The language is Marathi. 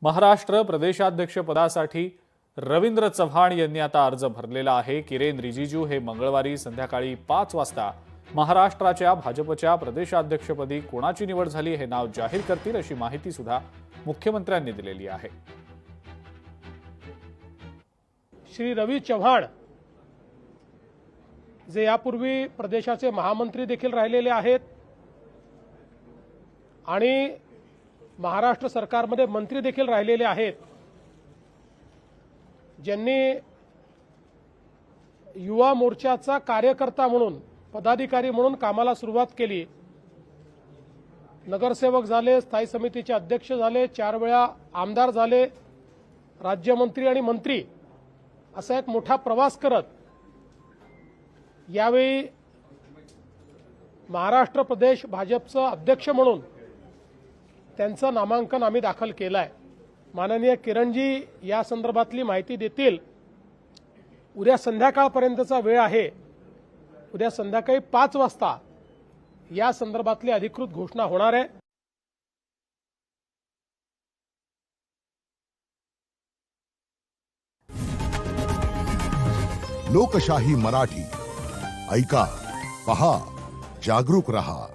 महाराष्ट्र प्रदेशाध्यक्षपदासाठी रवींद्र चव्हाण यांनी आता अर्ज भरलेला आहे। किरेन रिजिजू हे मंगळवारी संध्याकाळी 5 वाजता महाराष्ट्राच्या भाजपच्या प्रदेशाध्यक्षपदी कोणाची निवड झाली हे नाव जाहीर करतील अशी माहिती सुद्धा मुख्यमंत्र्यांनी दिलेली आहे। श्री रवी चव्हाण जे यापूर्वी प्रदेशाचे महामंत्री देखील राहिलेले आहेत आणि महाराष्ट्र सरकारमध्ये मंत्री देखील राहिलेले आहेत, ज्यांनी युवा मोर्चाचा कार्यकर्ता म्हणून पदाधिकारी म्हणून कामाला सुरुवात केली। नगरसेवक झाले, स्थायी समितीचे अध्यक्ष झाले, 4 वेळा आमदार झाले, राज्यमंत्री आणि मंत्री असा एक मोठा प्रवास करत यावेळी महाराष्ट्र प्रदेश भाजपचं अध्यक्ष म्हणून त्यांचं नामांकन आम्ही दाखल केलं आहे। माननीय किरणजी या संदर्भातली माहिती देतील। उद्या संध्याकाळपर्यंतचा वेळ आहे। उद्या संध्याकाळी 5 वाजता या संदर्भातली अधिकृत घोषणा होणार आहे। लोकशाही मराठी ऐका, पहा, जागरूक रहा।